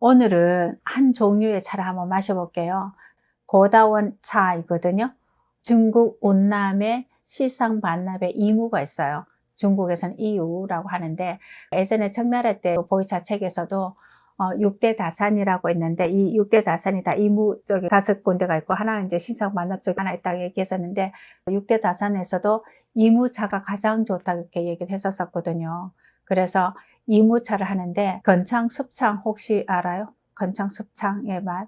오늘은 한 종류의 차를 한번 마셔볼게요. 고다원 차이거든요. 중국 운남의 시상 반납의 이무가 있어요. 중국에서는 이유라고 하는데, 예전에 청나라 때 보이차 책에서도 6대 다산이라고 있는데, 이 6대 다산이 다 이무 쪽에 5군데가 있고, 하나는 이제 시상 반납 쪽에 하나 있다고 얘기했었는데, 6대 다산에서도 이무차가 가장 좋다고 이렇게 얘기를 했었거든요. 그래서 이무차를 하는데, 건창, 습창 혹시 알아요? 건창, 습창의 맛?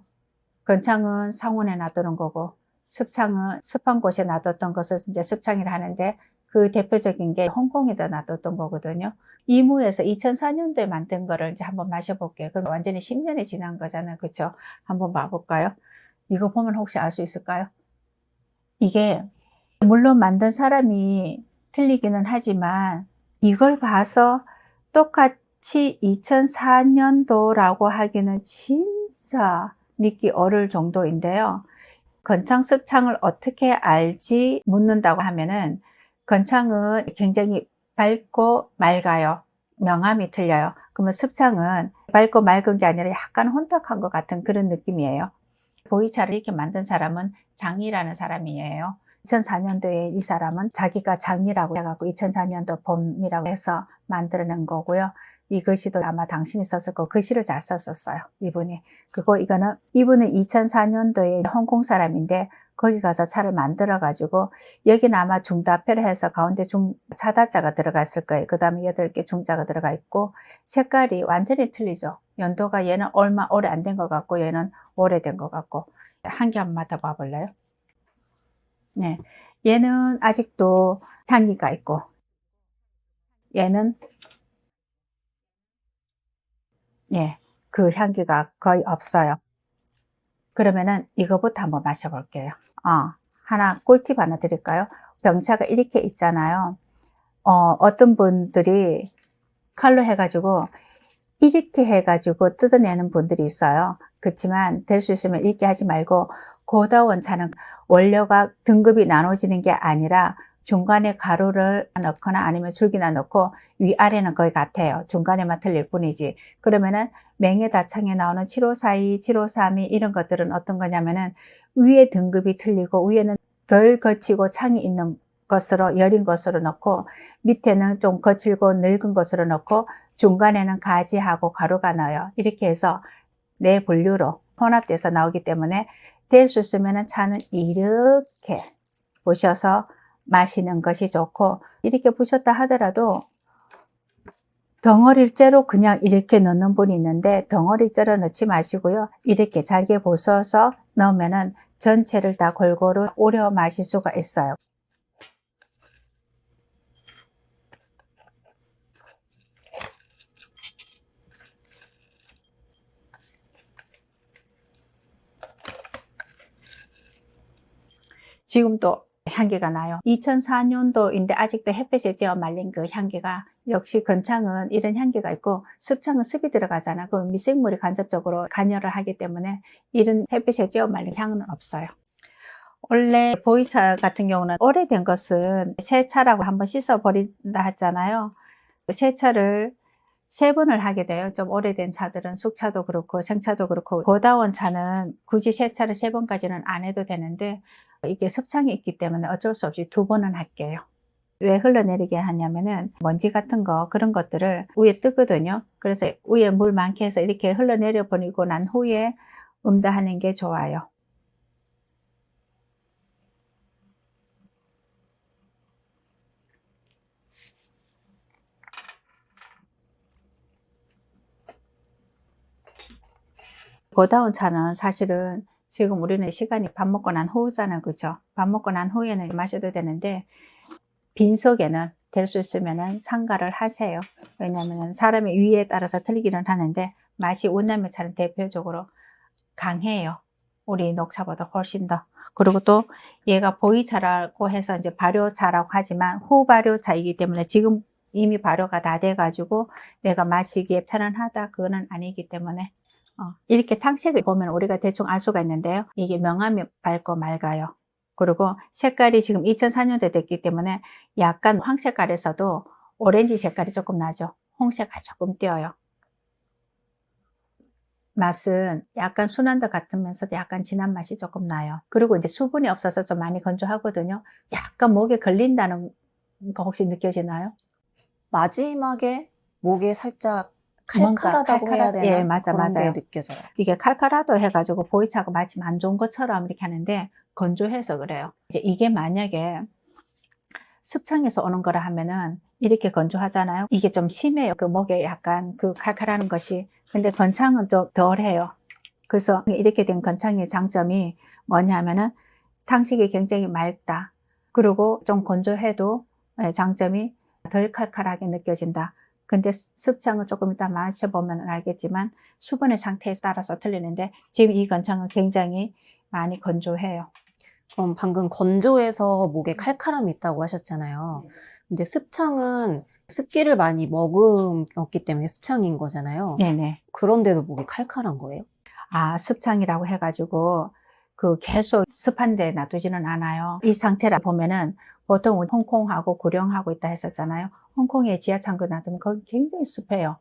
건창은 상온에 놔두는 거고, 습창은 습한 곳에 놔뒀던 것을 이제 습창이라 하는데, 그 대표적인 게 홍콩에다 놔뒀던 거거든요. 이무에서 2004년도에 만든 거를 이제 한번 마셔볼게요. 그럼 완전히 10년이 지난 거잖아요. 그쵸? 한번 봐볼까요? 이거 보면 혹시 알 수 있을까요? 이게, 물론 만든 사람이 틀리기는 하지만, 이걸 봐서 똑같이 2004년도라고 하기는 진짜 믿기 어려울 정도인데요. 건창, 습창을 어떻게 알지 묻는다고 하면은, 건창은 굉장히 밝고 맑아요. 명암이 틀려요. 그러면 습창은 밝고 맑은 게 아니라 약간 혼탁한 것 같은 그런 느낌이에요. 보이차를 이렇게 만든 사람은 장이라는 사람이에요. 2004년도에 이 사람은 자기가 장이라고 해갖고 2004년도 봄이라고 해서 만들어낸 거고요. 이 글씨도 아마 당신이 썼을 거고, 글씨를 잘 썼었어요, 이분이. 그리고 이분은 2004년도에 홍콩 사람인데, 거기 가서 차를 만들어가지고, 여기는 아마 중다표를 해서 가운데 차다자가 들어갔을 거예요. 그 다음에 8개 중자가 들어가 있고, 색깔이 완전히 틀리죠. 연도가 얘는 오래 안 된 것 같고, 얘는 오래된 것 같고. 한 개 한번 맡아봐 볼래요? 네. 얘는 아직도 향기가 있고, 얘는, 예, 그 향기가 거의 없어요. 그러면은 이거부터 한번 마셔볼게요. 꿀팁 하나 드릴까요? 병차가 이렇게 있잖아요. 어떤 분들이 칼로 해가지고, 이렇게 해가지고 뜯어내는 분들이 있어요. 그렇지만 될 수 있으면 이렇게 하지 말고, 고다원 차는 원료가 등급이 나눠지는 게 아니라 중간에 가루를 넣거나 아니면 줄기나 넣고 위아래는 거의 같아요. 중간에만 틀릴 뿐이지. 그러면은 맹해다창에 나오는 7542, 7532 이런 것들은 어떤 거냐면은, 위에 등급이 틀리고 위에는 덜 거치고 창이 있는 것으로, 여린 것으로 넣고, 밑에는 좀 거칠고 늙은 것으로 넣고, 중간에는 가지하고 가루가 나요. 이렇게 해서 네 분류로 혼합돼서 나오기 때문에, 될 수 있으면 차는 이렇게 부셔서 마시는 것이 좋고, 이렇게 부셨다 하더라도 덩어리째로 그냥 이렇게 넣는 분이 있는데, 덩어리째로 넣지 마시고요. 이렇게 잘게 부숴서 넣으면은 전체를 다 골고루 우려 마실 수가 있어요. 지금도 향기가 나요. 2004년도인데 아직도 햇볕에 쬐어 말린 그 향기가, 역시 건창은 이런 향기가 있고, 습창은 습이 들어가잖아. 그럼 미생물이 간접적으로 관여를 하기 때문에 이런 햇빛에 쬐어 말린 향은 없어요. 원래 보이차 같은 경우는 오래된 것은 새 차라고 한번 씻어버린다 했잖아요. 새 차를 3번을 하게 돼요. 좀 오래된 차들은 숙차도 그렇고 생차도 그렇고, 고다원 차는 굳이 세차를 3번까지는 안 해도 되는데, 이게 습창이 있기 때문에 어쩔 수 없이 2번은 할게요. 왜 흘러내리게 하냐면은, 먼지 같은 거, 그런 것들을 위에 뜨거든요. 그래서 위에 물 많게 해서 이렇게 흘러내려 버리고 난 후에 음다하는 게 좋아요. 고다운 차는 사실은 지금 우리는 시간이 밥 먹고 난 후잖아요. 그죠? 밥 먹고 난 후에는 마셔도 되는데, 빈속에는 될 수 있으면 상가를 하세요. 왜냐하면 사람의 위에 따라서 틀리기는 하는데, 맛이 운남의 차는 대표적으로 강해요. 우리 녹차보다 훨씬 더. 그리고 또 얘가 보이차라고 해서 이제 발효차라고 하지만 후발효차이기 때문에, 지금 이미 발효가 다 돼가지고 내가 마시기에 편안하다, 그거는 아니기 때문에, 이렇게 탕색을 보면 우리가 대충 알 수가 있는데요. 이게 명암이 밝고 맑아요. 그리고 색깔이 지금 2004년도 됐기 때문에 약간 황색깔에서도 오렌지 색깔이 조금 나죠. 홍색깔이 조금 띄어요. 맛은 약간 순한데 같으면서도 약간 진한 맛이 조금 나요. 그리고 이제 수분이 없어서 좀 많이 건조하거든요. 약간 목에 걸린다는 거 혹시 느껴지나요? 마지막에 목에 살짝 뭔가 칼칼하다고 해야 예, 되나? 맞아, 그런 게 맞아요. 느껴져요. 이게 칼칼하다 해가지고 보이차가 마치 안 좋은 것처럼 이렇게 하는데 건조해서 그래요. 이제 이게 만약에 습창에서 오는 거라 하면은 이렇게 건조하잖아요. 이게 좀 심해요. 그 목에 약간 그 칼칼하는 것이. 근데 건창은 좀 덜해요. 그래서 이렇게 된 건창의 장점이 뭐냐면은 탕식이 굉장히 맑다. 그리고 좀 건조해도 장점이 덜 칼칼하게 느껴진다. 근데 습창은 조금 이따 마셔보면 알겠지만 수분의 상태에 따라서 틀리는데 지금 이 건창은 굉장히 많이 건조해요. 그럼 방금 건조해서 목에 칼칼함이 있다고 하셨잖아요. 근데 습창은 습기를 많이 머금었기 때문에 습창인 거잖아요. 네네. 그런데도 목이 칼칼한 거예요? 아, 습창이라고 해가지고 그 계속 습한 데 놔두지는 않아요. 이 상태라 보면은 보통 홍콩하고 고령하고 있다 했었잖아요. 홍콩에 지하창고 놔두면 거기 굉장히 습해요.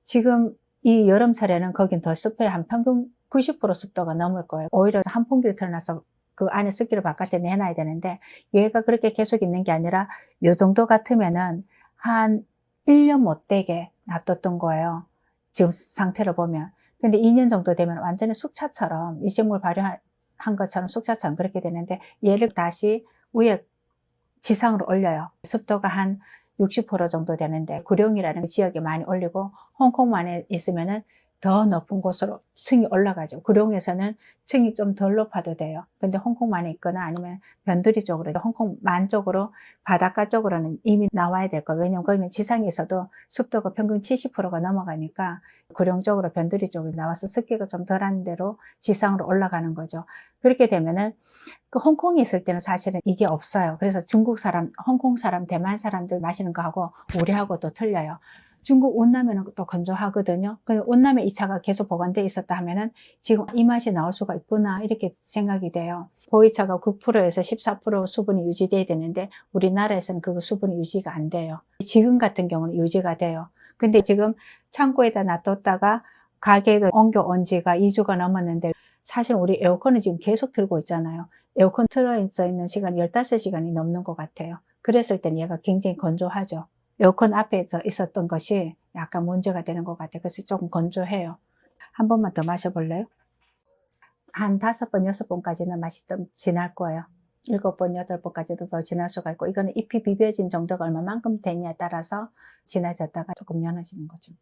지금 이 여름철에는 거긴 더 습해요. 한 평균 90% 습도가 넘을 거예요. 오히려 한풍기를 틀어놔서 그 안에 습기를 바깥에 내놔야 되는데 얘가 그렇게 계속 있는 게 아니라 요 정도 같으면은 한 1년 못 되게 놔뒀던 거예요. 지금 상태를 보면. 근데 2년 정도 되면 완전히 숙차처럼 미생물 발효한 것처럼 숙차처럼 그렇게 되는데 얘를 다시 위에 지상으로 올려요. 습도가 한 60% 정도 되는데 구룡이라는 지역에 많이 올리고 홍콩만에 있으면은 더 높은 곳으로 층이 올라가죠. 구룡에서는 층이 좀 덜 높아도 돼요. 근데 홍콩만에 있거나 아니면 변두리 쪽으로, 홍콩만 쪽으로, 바닷가 쪽으로는 이미 나와야 될 거예요. 왜냐면 거기는 지상에서도 습도가 평균 70%가 넘어가니까 구룡 쪽으로, 변두리 쪽으로 나와서 습기가 좀 덜한 대로 지상으로 올라가는 거죠. 그렇게 되면은 그 홍콩에 있을 때는 사실은 이게 없어요. 그래서 중국 사람, 홍콩 사람, 대만 사람들 마시는 거하고 우리하고 또 틀려요. 중국 온남에는 또 건조하거든요. 그 온남에 이 차가 계속 보관되어 있었다 하면은 지금 이 맛이 나올 수가 있구나 이렇게 생각이 돼요. 보이차가 9%에서 14% 수분이 유지돼야 되는데 우리나라에서는 그 수분이 유지가 안 돼요. 지금 같은 경우는 유지가 돼요. 근데 지금 창고에다 놔뒀다가 가게에 옮겨온 지가 2주가 넘었는데 사실 우리 에어컨을 지금 계속 틀고 있잖아요. 에어컨 틀어져 있는 시간이 15시간이 넘는 것 같아요. 그랬을 땐 얘가 굉장히 건조하죠. 에어컨 앞에 있었던 것이 약간 문제가 되는 것 같아요. 그래서 조금 건조해요. 한 번만 더 마셔볼래요? 한 5번, 6번까지는 맛이 좀 진할 거예요. 7번, 8번까지도 더 진할 수가 있고, 이거는 잎이 비벼진 정도가 얼마만큼 되냐에 따라서 진해졌다가 조금 연해지는 거죠.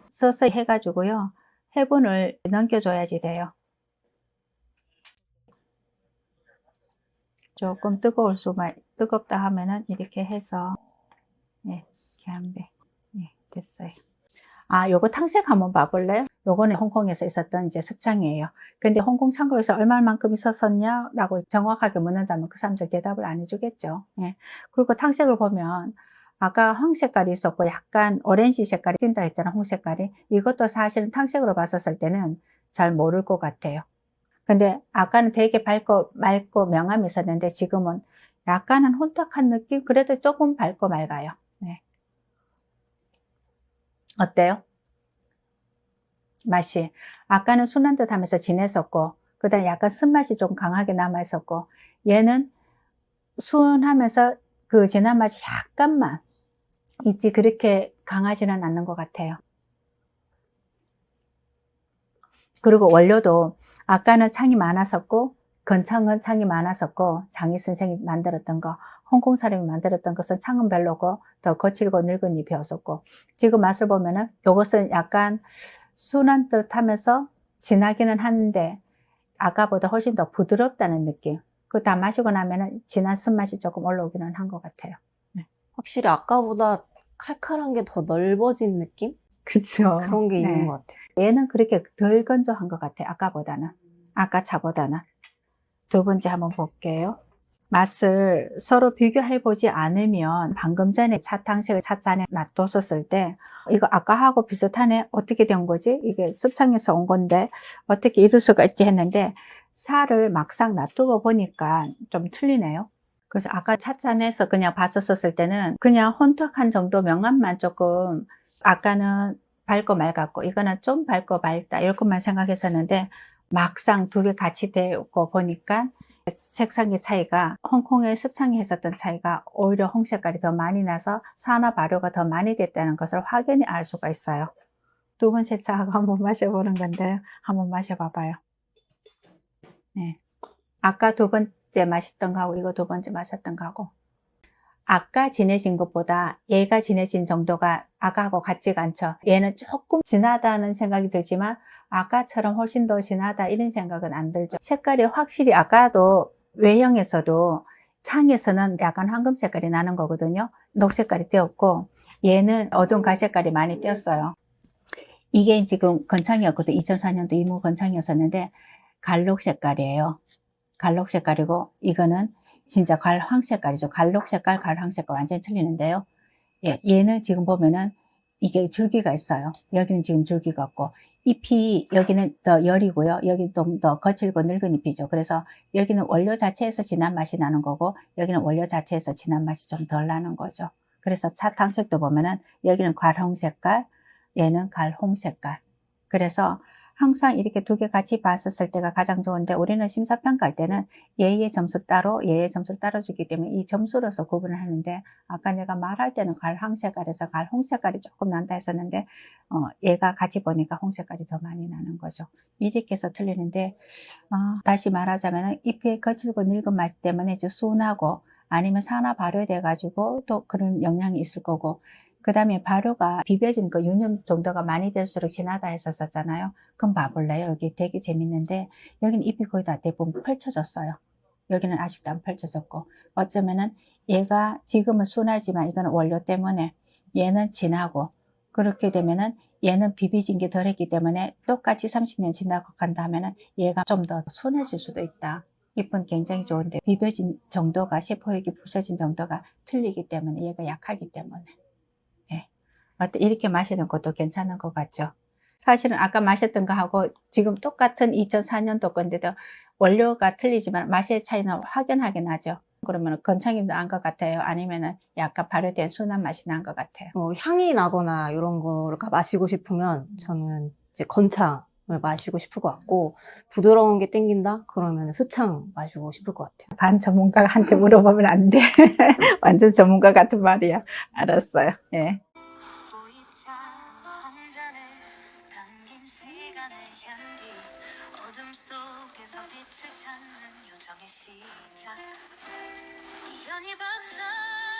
서서히 해가지고요. 해분을 넘겨줘야지 돼요. 조금 뜨겁다 하면은 이렇게 해서, 예, 이렇게 하면 돼. 예, 됐어요. 아, 요거 탕색 한번 봐볼래요? 요거는 홍콩에서 있었던 이제 숙장이에요. 근데 홍콩 창고에서 얼마만큼 있었었냐라고 정확하게 묻는다면 그 사람들 대답을 안 해주겠죠. 예. 그리고 탕색을 보면 아까 황 색깔이 있었고 약간 오렌지 색깔이 띈다 했잖아, 홍 색깔이. 이것도 사실은 탕색으로 봤었을 때는 잘 모를 것 같아요. 근데 아까는 되게 밝고 맑고 명암이 있었는데 지금은 약간은 혼탁한 느낌? 그래도 조금 밝고 맑아요. 네. 어때요? 맛이. 아까는 순한 듯 하면서 진했었고, 그 다음에 약간 쓴맛이 좀 강하게 남아있었고, 얘는 순하면서 그 진한 맛이 약간만 있지, 그렇게 강하지는 않는 것 같아요. 그리고 원료도 아까는 창이 많았었고, 건창은 창이 많았었고, 장희 선생이 만들었던 거, 홍콩 사람이 만들었던 것은 창은 별로고, 더 거칠고 늙은 잎이 없었고, 지금 맛을 보면은 이것은 약간 순한 듯 하면서 진하기는 한데, 아까보다 훨씬 더 부드럽다는 느낌. 그 다 마시고 나면은 진한 쓴맛이 조금 올라오기는 한 것 같아요. 네. 확실히 아까보다 칼칼한 게 더 넓어진 느낌? 그쵸. 그런 게 있는 네. 것 같아요. 얘는 그렇게 덜 건조한 것 같아요. 아까보다는. 아까 차보다는. 두 번째 한번 볼게요. 맛을 서로 비교해보지 않으면 방금 전에 차탕색을 찻잔에 놔뒀었을 때 이거 아까하고 비슷하네? 어떻게 된 거지? 이게 습창에서 온 건데 어떻게 이럴 수가 있게 했는데 차를 막상 놔두고 보니까 좀 틀리네요. 그래서 아까 찻잔에서 그냥 봤었을 때는 그냥 혼탁한 정도 명암만 조금 아까는 밝고 맑았고 이거는 좀 밝고 맑다 이렇게만 생각했었는데 막상 두 개 같이 되고 보니까 색상의 차이가 홍콩의 습창이 했었던 차이가 오히려 홍색깔이 더 많이 나서 산화 발효가 더 많이 됐다는 것을 확연히 알 수가 있어요. 두 번째 차하고 한번 마셔보는 건데요. 한번 마셔봐봐요. 네. 아까 두 번째 마셨던 거하고 이거 두 번째 마셨던 거하고 아까 진해진 것보다 얘가 진해진 정도가 아까하고 같지가 않죠. 얘는 조금 진하다는 생각이 들지만 아까처럼 훨씬 더 진하다 이런 생각은 안 들죠. 색깔이 확실히 아까도 외형에서도 창에서는 약간 황금 색깔이 나는 거거든요. 녹색깔이 띄었고 얘는 어두운 갈색깔이 많이 띄었어요. 이게 지금 건창이었거든. 2004년도 이무 건창이었었는데 갈록 색깔이에요. 갈록 색깔이고 이거는 진짜 갈황 색깔이죠. 갈록 색깔, 갈황 색깔 완전히 틀리는데요. 예, 얘는 지금 보면은 이게 줄기가 있어요. 여기는 지금 줄기가 없고 잎이 여기는 더 열이고요. 여기는 좀 더 거칠고 늙은 잎이죠. 그래서 여기는 원료 자체에서 진한 맛이 나는 거고 여기는 원료 자체에서 진한 맛이 좀 덜 나는 거죠. 그래서 차탕색도 보면은 여기는 갈홍 색깔, 얘는 갈홍 색깔. 그래서 항상 이렇게 두 개 같이 봤었을 때가 가장 좋은데 우리는 심사평가할 때는 얘의 점수 따로 얘의 점수를 따로 주기 때문에 이 점수로서 구분을 하는데 아까 내가 말할 때는 갈황 색깔에서 갈홍 색깔이 조금 난다 했었는데 얘가 같이 보니까 홍 색깔이 더 많이 나는 거죠. 이렇게 해서 틀리는데 다시 말하자면 잎의 거칠고 늙은 맛 때문에 순하고 아니면 산화 발효돼 가지고 또 그런 영향이 있을 거고 그 다음에 발효가 비벼진 그 유념 정도가 많이 될수록 진하다 했었잖아요. 그럼 봐볼래요? 여기 되게 재밌는데 여기는 잎이 거의 다 대부분 펼쳐졌어요. 여기는 아직도 안 펼쳐졌고 어쩌면은 얘가 지금은 순하지만 이거는 원료 때문에 얘는 진하고 그렇게 되면은 얘는 비벼진 게 덜했기 때문에 똑같이 30년 지나고 간다면은 얘가 좀 더 순해질 수도 있다. 잎은 굉장히 좋은데 비벼진 정도가 세포액이 부서진 정도가 틀리기 때문에 얘가 약하기 때문에 이렇게 마시는 것도 괜찮은 것 같죠. 사실은 아까 마셨던 거하고 지금 똑같은 2004년도 건데도 원료가 틀리지만 맛의 차이는 확연하게 나죠. 그러면 건창이 난 것 같아요? 아니면은 약간 발효된 순한 맛이 난 것 같아요? 향이 나거나 이런 거를 마시고 싶으면 저는 이제 건창을 마시고 싶을 것 같고 부드러운 게 땡긴다? 그러면 습창 마시고 싶을 것 같아요. 반 전문가한테 물어보면 안 돼. 완전 전문가 같은 말이야. 알았어요. 예. 보이자 한 잔에 담긴 시간의 향기 어둠 속에서 빛을 찾는 요정의 시작 이연희 박사